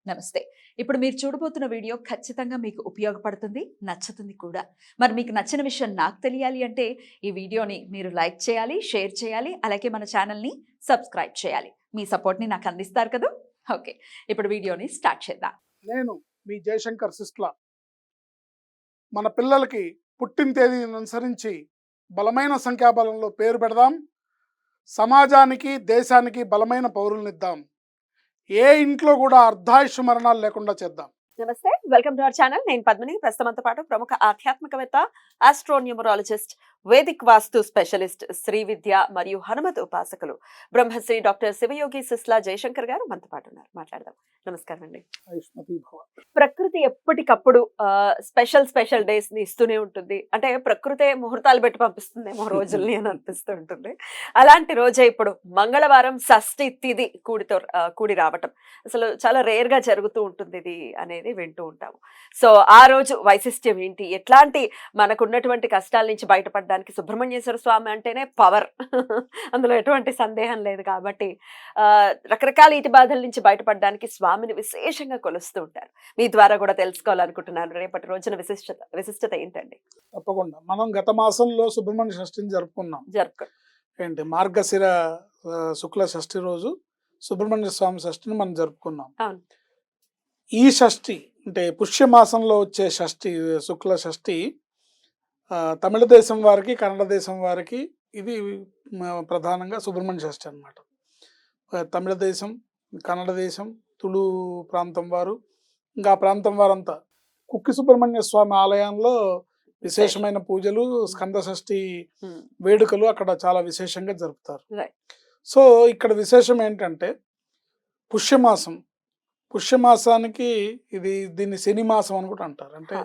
నమస్తే. ఇప్పుడు మీరు చూడబోతున్న వీడియో ఖచ్చితంగా మీకు ఉపయోగపడుతుంది, నచ్చుతుంది కూడా. మరి మీకు నచ్చిన విషయం నాకు తెలియాలి అంటే ఈ వీడియోని మీరు లైక్ చేయాలి, షేర్ చేయాలి, అలాగే మన ఛానల్‌ని సబ్స్క్రైబ్ చేయాలి. మీ సపోర్ట్‌ని నాకు అందిస్తారు కదూ! ఓకే. ఇప్పుడు వీడియోని స్టార్ట్ చేద్దాం. నేను మీ జయశంకర్ సిస్లా. మన పిల్లలకి పుట్టిన తేదీని అనుసరించి బలమైన సంఖ్యాబలంలో పేరు పెడదాం. సమాజానికి దేశానికి బలమైన పౌరులనిద్దాం. ఏ ఇంట్లో కూడా అర్ధాయుష్ మరణాలు లేకుండా చేద్దాం. నమస్తే, వెల్కమ్ టు అవర్ ఛానల్. నేను పద్మిని. ప్రస్తుతంతో పాటు ప్రముఖ ఆధ్యాత్మికవేత్త, ఆస్ట్రోన్యూమరాలజిస్ట్, వేదిక్ వాస్తు స్పెషలిస్ట్, శ్రీ విద్య మరియు హనుమత్ ఉపాసకులు బ్రహ్మశ్రీ డాక్టర్ శివయోగి సిస్లా జయశంకర్ గారు మనతో పాటు ఉన్నారు. మాట్లాడదాం. నమస్కారం అండి. ప్రకృతి ఎప్పటికప్పుడు స్పెషల్ డేస్ ని ఇస్తూనే ఉంటుంది. అంటే ప్రకృతే ముహూర్తాలు పెట్టి పంపిస్తుందేమో రోజుల్ని అని అనిపిస్తూ ఉంటుంది. అలాంటి రోజే ఇప్పుడు మంగళవారం షష్ఠి తిథి కూడి రావటం అసలు చాలా రేర్ గా జరుగుతూ ఉంటుంది ఇది అనేది వింటూ ఉంటాము. సో ఆ రోజు వైశిష్ట్యం ఏంటి, ఎట్లాంటి మనకున్నటువంటి కష్టాల నుంచి బయటపడడానికి సుబ్రహ్మణ్యేశ్వర స్వామి అంటేనే పవర్, అందులో ఎటువంటి సందేహం లేదు. కాబట్టి రకరకాల ఇటి బాధల నుంచి బయటపడడానికి స్వామిని విశేషంగా కొలుస్తూ ఉంటారు. మీ ద్వారా కూడా తెలుసుకోవాలనుకుంటున్నాను. రేపటి రోజున విశిష్టత ఏంటండి? తప్పకుండా. మనం గత మాసంలో సుబ్రహ్మణ్య షష్ఠిని జరుపుకున్నాం. ఏంటి మార్గశిర శుక్ల షష్ఠి రోజు సుబ్రహ్మణ్య స్వామి షష్ఠిని మనం జరుపుకున్నాం. అవును. ఈ షష్ఠి అంటే పుష్యమాసంలో వచ్చే షష్ఠి, శుక్ల షష్ఠి తమిళ దేశం వారికి, కన్నడ దేశం వారికి ఇది ప్రధానంగా సుబ్రహ్మణ్య షష్ఠి అన్నమాట. తమిళ దేశం, కన్నడ దేశం, తుళు ప్రాంతం వారు, ఇంకా ఆ ప్రాంతం వారంతా కుక్కి సుబ్రహ్మణ్య స్వామి ఆలయంలో విశేషమైన పూజలు, స్కంద షష్ఠి వేడుకలు అక్కడ చాలా విశేషంగా జరుపుతారు. సో ఇక్కడ విశేషం ఏంటంటే పుష్యమాసానికి దీన్ని శని మాసం అని కూడా అంటారు. అంటే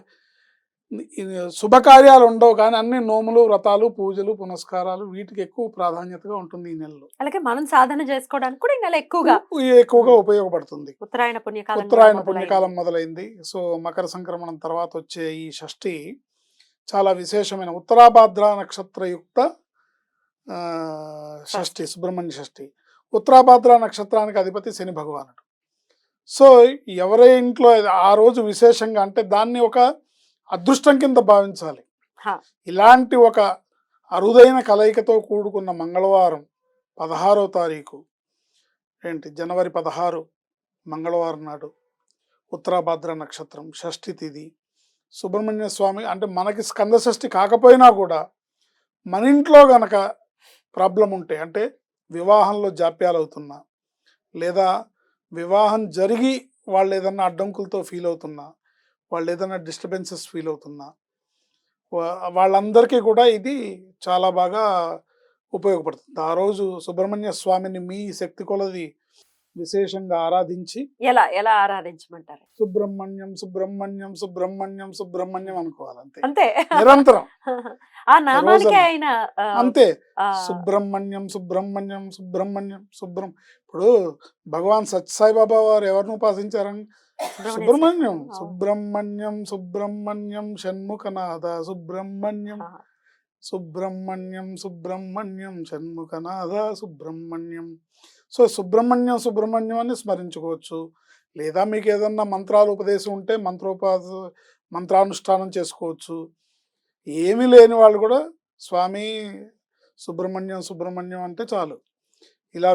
శుభకార్యాలు ఉండవు కానీ అన్ని నోములు, వ్రతాలు, పూజలు, పునస్కారాలు వీటికి ఎక్కువ ప్రాధాన్యతగా ఉంటుంది ఈ నెలలో. అలాగే మనం సాధన చేసుకోవడానికి కూడా ఈ నెల ఎక్కువగా ఉపయోగపడుతుంది. ఉత్తరాయణ పుణ్యకాలం మొదలైంది. సో మకర సంక్రమణం తర్వాత వచ్చే ఈ షష్ఠి చాలా విశేషమైన ఉత్తరాభాద్ర నక్షత్రయుక్త షష్ఠి, సుబ్రహ్మణ్య షష్ఠి. ఉత్తరాభాద్ర నక్షత్రానికి అధిపతి శని భగవానుడు. సో ఎవరి ఇంట్లో ఆ రోజు విశేషంగా అంటే దాన్ని ఒక అదృష్టం కింద భావించాలి. ఇలాంటి ఒక అరుదైన కలయికతో కూడుకున్న మంగళవారం 16వ తారీఖు జనవరి 16 మంగళవారం నాడు ఉత్తరాభాద్ర నక్షత్రం, షష్ఠి తిథి, సుబ్రహ్మణ్య స్వామి. అంటే మనకి స్కంద షష్ఠి కాకపోయినా కూడా మన ఇంట్లో గనక ప్రాబ్లం ఉంటే, అంటే వివాహంలో జాప్యాలు అవుతున్నా, లేదా వివాహం జరిగి వాళ్ళు ఏదన్నా అడ్డంకులతో ఫీల్ అవుతున్నా, వాళ్ళు ఏదైనా డిస్టర్బెన్సెస్ ఫీల్ అవుతున్నా, వాళ్ళందరికీ కూడా ఇది చాలా బాగా ఉపయోగపడుతుంది. ఆ రోజు సుబ్రహ్మణ్య స్వామిని మీ శక్తి కొలది విశేషంగా ఆరాధించి. ఎలా ఆరాధించమంటారు? సుబ్రహ్మణ్యం సుబ్రహ్మణ్యం సుబ్రహ్మణ్యం సుబ్రహ్మణ్యం అనుకోవాలి. అంతే, నిరంతరం ఆ నామానికి ఆయన అంతే. సుబ్రహ్మణ్యం సుబ్రహ్మణ్యం సుబ్రహ్మణ్యం ఇప్పుడు భగవాన్ సత్యసాయిబాబా వారు ఎవరిని ఉపాసించారని? సుబ్రహ్మణ్యం. సుబ్రహ్మణ్యం సుబ్రహ్మణ్యం షణ్ముఖనాథ సుబ్రహ్మణ్యం సుబ్రహ్మణ్యం సుబ్రహ్మణ్యం షణ్ముఖనాథ సుబ్రహ్మణ్యం. సో సుబ్రహ్మణ్యం అని స్మరించుకోవచ్చు. లేదా మీకు ఏదన్నా మంత్రాలు ఉపదేశం ఉంటే మంత్రానుష్ఠానం చేసుకోవచ్చు. ఏమీ లేని వాళ్ళు కూడా స్వామి సుబ్రహ్మణ్యం అంటే చాలు. ఇలా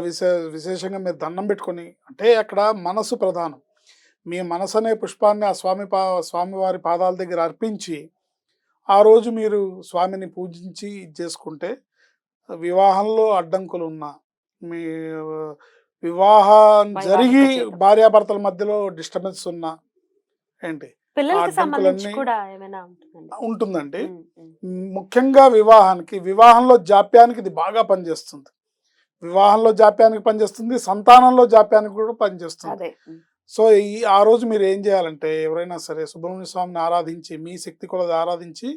విశేషంగా మీరు దండం పెట్టుకొని, అంటే అక్కడ మనసు ప్రధానం. మీ మనసు అనే పుష్పాన్ని ఆ స్వామివారి పాదాల దగ్గర అర్పించి ఆ రోజు మీరు స్వామిని పూజించి చేసుకుంటే, వివాహంలో అడ్డంకులు ఉన్నా, మీ వివాహం జరిగి భార్యాభర్తల మధ్యలో డిస్టర్బెన్స్ ఉన్నా ఉంటుందండి. ముఖ్యంగా వివాహంలో జాప్యానికి ఇది బాగా పనిచేస్తుంది. వివాహంలో జాప్యానికి పనిచేస్తుంది, సంతానంలో జాప్యానికి కూడా పనిచేస్తుంది. సో ఆ రోజు మీరు ఏం చేయాలంటే, ఎవరైనా సరే సుబ్రహ్మణ్య స్వామిని ఆరాధించి, మీ శక్తి కొలది ఆరాధించి,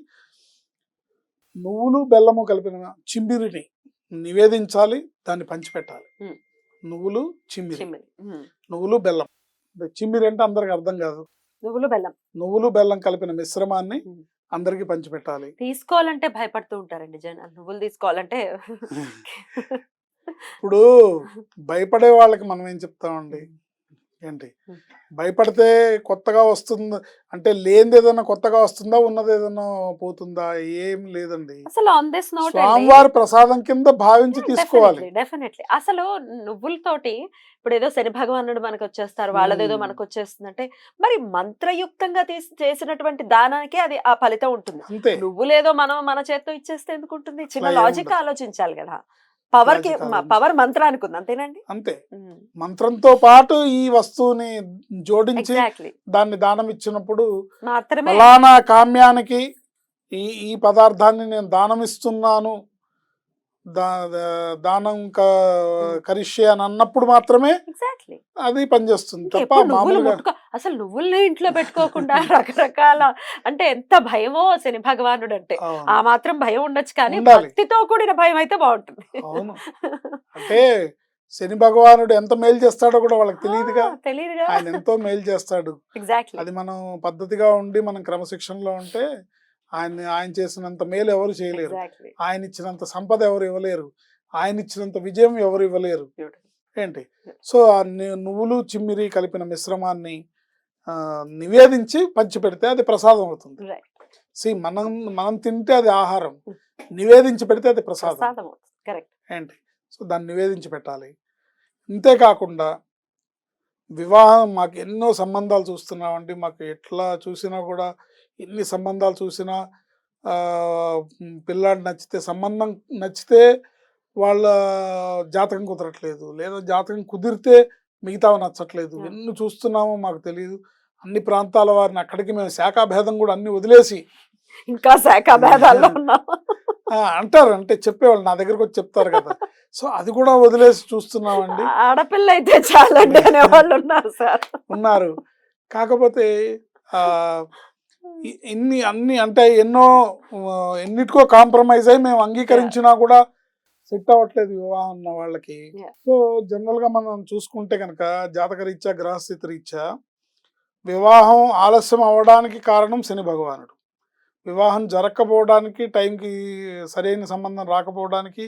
నువ్వులు బెల్లము కలిపిన చింబిరిని నివేదించాలి, దాన్ని పంచిపెట్టాలి. నువ్వులు బెల్లం. చింబిరి అంటే అందరికి అర్థం కాదు. నువ్వులు బెల్లం కలిపిన మిశ్రమాన్ని అందరికి పంచిపెట్టాలి. తీసుకోవాలంటే భయపడుతూ ఉంటారండి జనాలు, నువ్వులు తీసుకోవాలంటే. ఇప్పుడు భయపడే వాళ్ళకి మనం ఏం చెప్తామండి? ఏంటి ఉమ్. భయపడితే కొత్తగా వస్తుంది అంటే లేనిది ఏదైనా కొత్తగా వస్తుందా, ఉన్నది ఏదైనా పోతుందా? ఏం లేదండి. అసలు ఆన్ దిస్ నోట్ అండి, స్వామివారి ప్రసాదం కింద భావించి తీసుకోవాలి. డెఫినెట్లీ అసలు నువ్వులతోటి ఇప్పుడు ఏదో శని భగవానుడు మనకు వచ్చేస్తారు, వాళ్ళదేదో ఉమ్, మనకు వచ్చేస్తుందంటే మరి మంత్రయుక్తంగా చేసినటువంటి దానానికే అది ఆ ఫలితం ఉంటుంది. అంతే. నువ్వులేదో మనం మన చేత్తో ఇచ్చేస్తే ఎందుకు ఉంటుంది? చిన్న అట్లా లాజిక్ ఏముండదు. ఆలోచించాలి కదా. పవర్ కి లాజిక్ ఆలోచించి పవర్ మంత్రానికి ఉంది, అంతేనండి. అంతే. మంత్రంతో పాటు ఈ వస్తువుని జోడించి ఎగ్జాక్ట్లీ దాన్ని దానం ఇచ్చినప్పుడు మాత్రమే. ఫలానా కామ్యానికి ఈ ఈ పదార్థాన్ని నేను దానం ఇస్తున్నాను, దానం కరిష్యే అని అన్నప్పుడు మాత్రమే ఎగ్జాక్ట్లీ అది పనిచేస్తుంది తప్ప ఎప్పుడు నువ్వులు మామూలుగా ముట్టుకో, అసలు నువ్వుల్ని ఇంట్లో పెట్టుకోకుండా రకరకాల, అంటే ఎంత భయమో శని భగవానుడు అంటే. అవును. ఆ మాత్రం భయం ఉండొచ్చు, కానీ ఉండాలి. భక్తితో కూడిన భయం అయితే బాగుంటుంది. అవును. అంటే శని భగవానుడు ఎంత మేలు చేస్తాడో కూడా వాళ్ళకి తెలియదుగా. తెలియదుగా. ఆయన ఎంతో మేలు చేస్తాడు. ఎగ్జాక్ట్లీ అది మనం పద్ధతిగా ఉండి మనం క్రమశిక్షణలో ఉంటే ఆయన చేసినంత మేలు ఎవరు చేయలేరు. ఎగ్జాక్ట్లీ ఆయన ఇచ్చినంత సంపద ఎవరు ఇవ్వలేరు. ఆయన ఇచ్చినంత విజయం ఎవరు ఇవ్వలేరు. ఏంటి సో ఆ నువ్వులు చిమ్మిరి కలిపిన మిశ్రమాన్ని నివేదించి పంచిపెడితే అది ప్రసాదం అవుతుంది. సి మనం తింటే అది ఆహారం, నివేదించి పెడితే అది ప్రసాదం. కరెక్ట్. ఏంటి సో దాన్ని నివేదించి పెట్టాలి. ఇంతేకాకుండా వివాహం మాకు ఎన్నో సంబంధాలు చూస్తున్నామండి. మాకు ఎట్లా చూసినా కూడా ఎన్ని సంబంధాలు చూసినా పిల్లాడు నచ్చితే, సంబంధం నచ్చితే వాళ్ళ జాతకం కుదరట్లేదు, లేదా జాతకం కుదిరితే మిగతావి నచ్చట్లేదు. ఎన్ని చూస్తున్నామో మాకు తెలియదు. అన్ని ప్రాంతాల వారిని అక్కడికి మేము శాఖాభేదం కూడా అన్ని వదిలేసి ఇంకా శాఖ భేదాల్లో ఉన్నాం అంటారు. అంటే చెప్పేవాళ్ళు నా దగ్గరకు వచ్చి చెప్తారు కదా. సో అది కూడా వదిలేసి చూస్తున్నామండి. ఆడపిల్ల అయితే చాలండి అనేవాళ్ళు ఉన్నారు సార్. ఉన్నారు. కాకపోతే అన్ని అంటే ఎన్నిటికో కాంప్రమైజ్ అయ్యి మేము అంగీకరించినా కూడా సెట్ అవ్వట్లేదు వివాహం ఉన్న వాళ్ళకి. సో జనరల్ గా మనం చూసుకుంటే కనుక జాతకరీత్యా గ్రహస్థితి రీత్యా వివాహం ఆలస్యం అవ్వడానికి కారణం శని భగవానుడు. వివాహం జరగకపోవడానికి, టైంకి సరైన సంబంధం రాకపోవడానికి,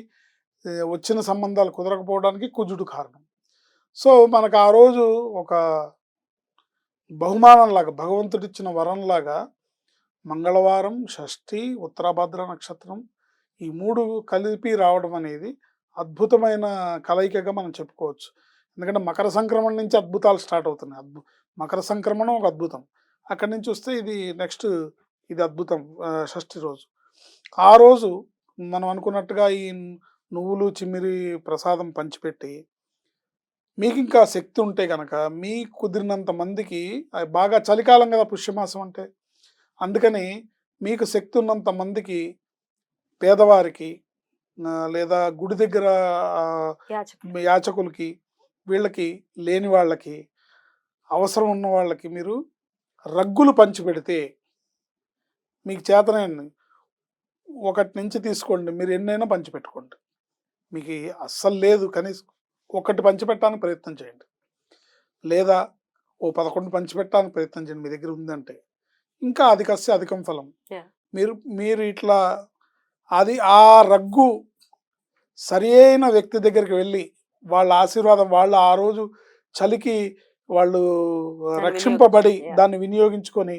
వచ్చిన సంబంధాలు కుదరకపోవడానికి కుజుడు కారణం. సో మనకు ఆ రోజు ఒక బహుమానంలాగా, భగవంతుడిచ్చిన వరంలాగా మంగళవారం, షష్ఠి, ఉత్తరాభద్ర నక్షత్రం ఈ 3 కలిపి రావడం అనేది అద్భుతమైన కలయికగా మనం చెప్పుకోవచ్చు. ఎందుకంటే మకర సంక్రమణ నుంచి అద్భుతాలు స్టార్ట్ అవుతున్నాయి. మకర సంక్రమణం ఒక అద్భుతం. అక్కడి నుంచి వస్తే ఇది నెక్స్ట్ ఇది అద్భుతం. షష్ఠి రోజు, ఆ రోజు మనం అనుకున్నట్టుగా ఈ నువ్వులు చిమ్మిరి ప్రసాదం పంచిపెట్టి, మీకు ఇంకా శక్తి ఉంటే కనుక మీకు కుదిరినంత మందికి, బాగా చలికాలం కదా పుష్యమాసం అంటే, అందుకని మీకు శక్తి ఉన్నంత మందికి, పేదవారికి లేదా గుడి దగ్గర యాచకులకి, వీళ్ళకి లేని వాళ్ళకి, అవసరం ఉన్న వాళ్ళకి మీరు రగ్గులు పంచిపెడితే, మీకు చేతనైంది 1 నుంచి తీసుకోండి, మీరు ఎన్నైనా పంచిపెట్టుకోండి. మీకు అస్సలు లేదు కనీసం 1 పంచిపెట్టడానికి ప్రయత్నం చేయండి, లేదా ఓ 11 పంచిపెట్టడానికి ప్రయత్నం చేయండి మీ దగ్గర ఉందంటే. ఇంకా అధికస్య అధికం ఫలం. మీరు ఇట్లా అది ఆ రగ్గు సరి అయిన వ్యక్తి దగ్గరికి వెళ్ళి వాళ్ళ ఆశీర్వాదం, వాళ్ళు ఆ రోజు చలికి వాళ్ళు రక్షింపబడి దాన్ని వినియోగించుకొని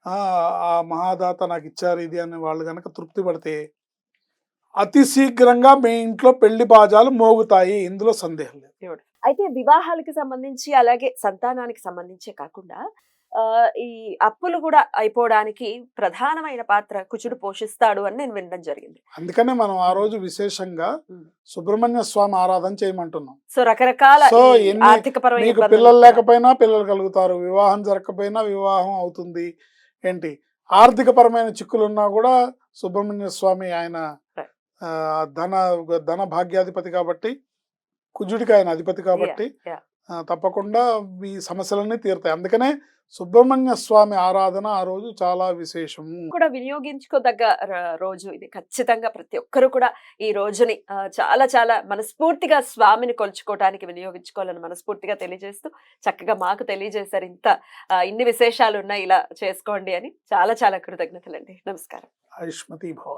ఆ మహాదాత నాకు ఇచ్చారు ఇది అని వాళ్ళు కనుక తృప్తి పడితే అతి శీఘ్రంగా మీ ఇంట్లో పెళ్లి బాజాలు మోగుతాయి. ఇందులో సందేహం లేదు. అయితే వివాహాలకి సంబంధించి, అలాగే సంతానానికి సంబంధించే కాకుండా ఈ అప్పులు కూడా అయిపోవడానికి ప్రధానమైన పాత్ర కుజుడు పోషిస్తాడు అని నేను వినడం జరిగింది. అందుకనే మనం ఆ రోజు విశేషంగా సుబ్రహ్మణ్య స్వామి ఆరాధన చేయమంటున్నాం. సో రకరకాల మీకు పిల్లలు లేకపోయినా పిల్లలు కలుగుతారు, వివాహం జరగకపోయినా వివాహం అవుతుంది. ఏంటి ఆర్థిక పరమైన చిక్కులున్నా కూడా సుబ్రహ్మణ్య స్వామి ఆయన ధన భాగ్యాధిపతి కాబట్టి, కుజుడికి ఆయన అధిపతి కాబట్టి తప్పకుండా ఈ సమస్యలన్నీ తీరుతాయి. అందుకనే సుబ్రహ్మణ్య స్వామి ఆరాధన ఆ రోజు చాలా విశేషము, కూడా వినియోగించుకోదగ్గ రోజు ఇది. ఖచ్చితంగా ప్రతి ఒక్కరు కూడా ఈ రోజుని చాలా చాలా మనస్ఫూర్తిగా స్వామిని కొలుచుకోవడానికి వినియోగించుకోవాలని మనస్ఫూర్తిగా తెలియజేస్తూ, చక్కగా మాకు తెలియజేశారు ఇన్ని విశేషాలు ఉన్నాయి, ఇలా చేసుకోండి అని. చాలా చాలా కృతజ్ఞతలండి. నమస్కారం. ఆయుష్మతి భవ.